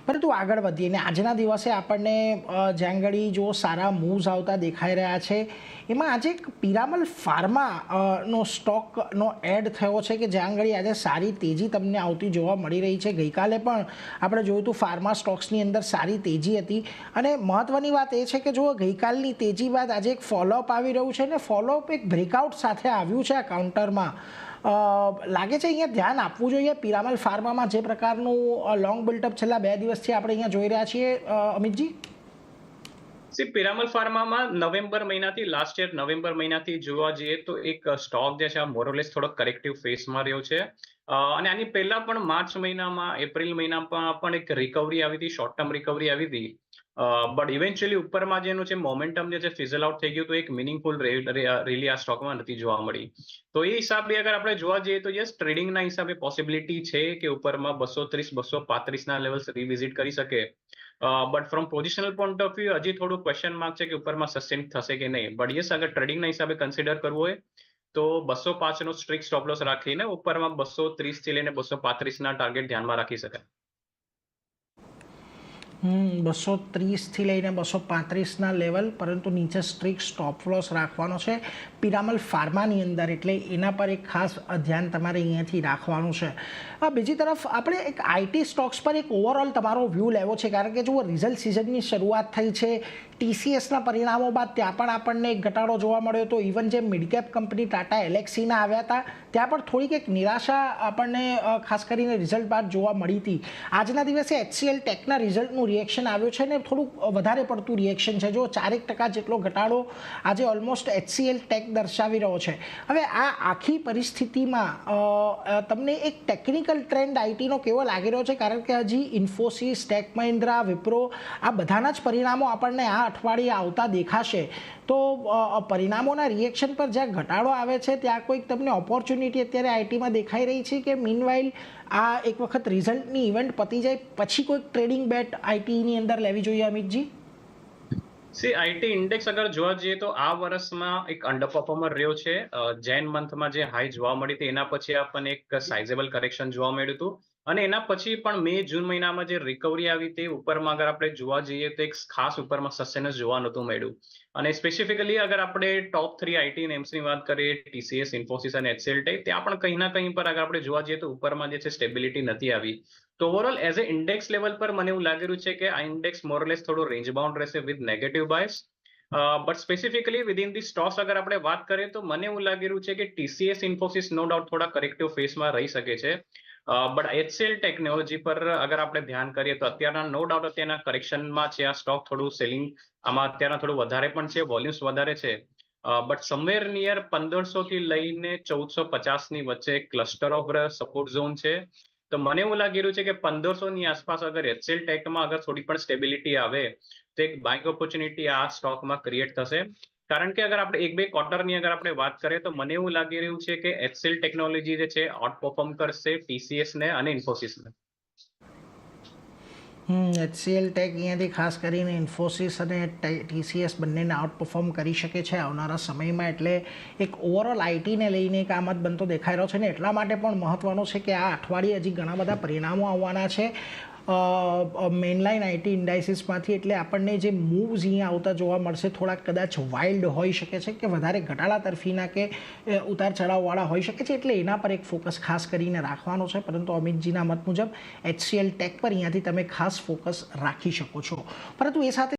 પરંતુ આગળ વધીએ ને આજના દિવસે આપણને જ્યાં ઘડી જો સારા મૂવ્સ આવતા દેખાઈ રહ્યા છે, એમાં આજે એક પિરામલ ફાર્મા નો સ્ટોકનો એડ થયો છે કે જ્યાં ઘડી આજે સારી તેજી તમને આવતી જોવા મળી રહી છે. ગઈકાલે પણ આપણે જોયું હતું ફાર્મા સ્ટોક્સની અંદર સારી તેજી હતી અને મહત્ત્વની વાત એ છે કે જો ગઈકાલની તેજી બાદ આજે એક ફોલોઅપ આવી રહ્યું છે ને ફોલોઅપ એક બ્રેકઆઉટ સાથે આવ્યું છે આ કાઉન્ટરમાં. લાગે છે અહીંયા ધ્યાન આપવું જોઈએ પિરામલ ફાર્મામાં જે પ્રકારનું લોંગ બિલ્ટઅપ છેલ્લા 2 દિવસથી આપણે અહીંયા જોઈ રહ્યા છીએ. અમિતજી, પિરામલ ફાર્મામાં નવેમ્બર મહિનાથી લાસ્ટ યર નવેમ્બર મહિનાથી જોવા જઈએ તો એક સ્ટોક જે છે આ મોરલેસ થોડો કરેક્ટિવ ફેસમાં રહ્યો છે અને આની પહેલા પણ માર્ચ મહિનામાં એપ્રિલ મહિનામાં પણ એક રિકવરી આવી હતી, શોર્ટ ટર્મ રિકવરી આવી હતી. બટ ઇવેન્ચ્યુઅલી ઉપરમાં જેનું છે મોમેન્ટમ જે છે ફિઝલ આઉટ થઈ ગયું તો એક મિનિંગફુલ રેલી આ સ્ટોકમાં નથી જોવા મળી. તો એ હિસાબે અગર આપણે જોવા જઈએ તો યસ ટ્રેડિંગના હિસાબે પોસિબિલિટી છે કે ઉપરમાં 230-235 ના લેવલ્સ રિવિઝિટ કરી શકે. But from positional point of view હજી થોડું ક્વેશ્ચન માર્ક છે કે ઉપરમાં સસ્ટેન થશે કે નહીં. બટ યસ અગર ટ્રેડિંગના હિસાબે કન્સિડર કરવું હોય તો 205 નો સ્ટ્રિક્ટ સ્ટોપ લોસ રાખીને ઉપરમાં 230 થી લઈને 235 ના ટાર્ગેટ ધ્યાનમાં રાખી શકાય. 230 થી લઈને 235 ના લેવલ, પરંતુ નીચે સ્ટ્રિક્ટ સ્ટોપ લોસ રાખવાનો છે પિરામલ ફાર્માની અંદર, એટલે એના પર એક ખાસ ધ્યાન તમારે અહીંયાથી રાખવાનું છે. બીજી તરફ આપણે એક આઈટી સ્ટોક્સ પર એક ઓવરઓલ તમારો વ્યૂ લેવો છે, કારણ કે જુઓ રિઝલ્ટ સિઝનની શરૂઆત થઈ છે, ટીસીએસના પરિણામો બાદ ત્યાં પણ આપણને એક ઘટાડો જોવા મળ્યો હતો. ઇવન જે મિડકેપ કંપની ટાટા એલેક્સીના આવ્યા હતા ત્યાં પણ થોડીક એક નિરાશા આપણને ખાસ કરીને રિઝલ્ટ બાદ જોવા મળી હતી. આજના દિવસે એચસીએલ ટેકના રિઝલ્ટનું રિએક્શન આવ્યું છે ને થોડુંક વધારે પડતું રિએક્શન છે. જો 4% જેટલો ઘટાડો આજે ઓલમોસ્ટ એચસીએલ ટેક દર્શાવી રહ્યો છે. હવે આ આખી પરિસ્થિતિમાં તમને એક ટેકનિકલ ટ્રેન્ડ આઈટીનો કેવો લાગી રહ્યો છે, કારણ કે હજી ઇન્ફોસિસ, ટેક મહિન્દ્રા, વિપ્રો આ બધાના જ પરિણામો આપણને આ અઠવાડિયે આવતા દેખાશે. તો પરિણામોના રિએક્શન પર જ્યાં ઘટાડો આવે છે ત્યાં કોઈક તમને ઓપોર્ચ્યુનિટી અત્યારે આઈટીમાં દેખાઈ રહી છે કે મીનવાઇલ આ એક વખત રિઝલ્ટની ઇવેન્ટ પતી જાય પછી કોઈક ટ્રેડિંગ બેટ આઈટીની અંદર લેવી જોઈએ? અમિતજી, આઈટી ઇન્ડેક્સ અગર જોવા જઈએ તો આ વર્ષમાં એક અંડર પરફોર્મર રહ્યો છે. જેન મંથમાં જે હાઈ જોવા મળી હતી એના પછી આપણને એક સાઇઝેબલ કરેક્શન જોવા મળ્યું હતું અને એના પછી પણ મે જૂન મહિનામાં જે રિકવરી આવી હતી ઉપરમાં અગર આપણે જોવા જઈએ તો એક ખાસ ઉપરમાં સસ્ટેનન્સ જોવા નહોતું મળ્યું. અને સ્પેસિફિકલી અગર આપણે ટોપ 3 આઈટી નેમ્સની વાત કરીએ, ટીસીએસ, ઇન્ફોસિસ અને એચસીએલ ટેક, ત્યાં પણ કંઈ ના કંઈ પર અગર આપણે જોવા જઈએ તો ઉપરમાં જે છે સ્ટેબિલિટી નથી આવી. તો overall as a index level પર મને એવું લાગી રહ્યું છે કે આ ઇન્ડેક્સ મોરલેસ થોડો રેન્જ બાઉન્ડ રહેશે with negative bias. But specifically within the stocks અગર આપણે વાત કરીએ તો મને એવું લાગી રહ્યું છે કે ટીસીએસ, ઇન્ફોસિસ નો ડાઉટ થોડા કરેક્ટિવ ફેસમાં રહી શકે છે. બટ એચસીએલ ટેકનોલોજી પર અગર આપણે ધ્યાન કરીએ તો અત્યારના નો ડાઉટ અત્યારના કરેક્શનમાં છે આ સ્ટોક, થોડું સેલિંગ આમાં અત્યારના થોડું વધારે પણ છે, વોલ્યુમ્સ વધારે છે. બટ સમવેર નિયર 1500 થી લઈને 1450 ની વચ્ચે ક્લસ્ટર ઓફ સપોર્ટ ઝોન છે. તો મને એવું લાગી રહ્યું છે કે 1500 ની આસપાસ અગર એચસીએલ ટેકમાં અગર થોડી પણ સ્ટેબિલિટી આવે તો એક બાઇંગ ઓપોર્ચ્યુનિટી આ સ્ટોકમાં ક્રિએટ થશે. કારણ કે અગર આપણે 1-2 ક્વાર્ટરની અગર આપણે વાત કરીએ તો મને એવું લાગી રહ્યું છે કે એચસીએલ ટેકનોલોજી જે છે આઉટ પરફોર્મ કરશે ટીસીએસ ને અને ઇન્ફોસિસને. એચસીએલ ટેક અહીંયાથી ખાસ કરીને ઇન્ફોસિસ અને ટીસીએસ બંનેને આઉટ પરફોર્મ કરી શકે છે આવનારા સમયમાં, એટલે એક ઓવરઓલ આઈટીને લઈને એક આમત બનતો દેખાઈ રહ્યો છે ને એટલા માટે પણ મહત્ત્વનું છે કે આ અઠવાડિયે હજી ઘણા બધા પરિણામો આવવાના છે મેઇનલાઇન આઈટી ઇન્ડાઇસીસમાંથી, એટલે આપણને જે મૂવ્સ અહીંયા આવતા જોવા મળશે થોડાક કદાચ વાઇલ્ડ હોઈ શકે છે કે વધારે ઘટાડા તરફીના કે ઉતાર ચઢાવવાળા હોઈ શકે છે, એટલે એના પર એક ફોકસ ખાસ કરીને રાખવાનો છે. પરંતુ અમિતજીના મત મુજબ એચસીએલ ટેક પર અહીંયાથી તમે ખાસ ફોકસ રાખી શકો છો. પરંતુ એ સાથે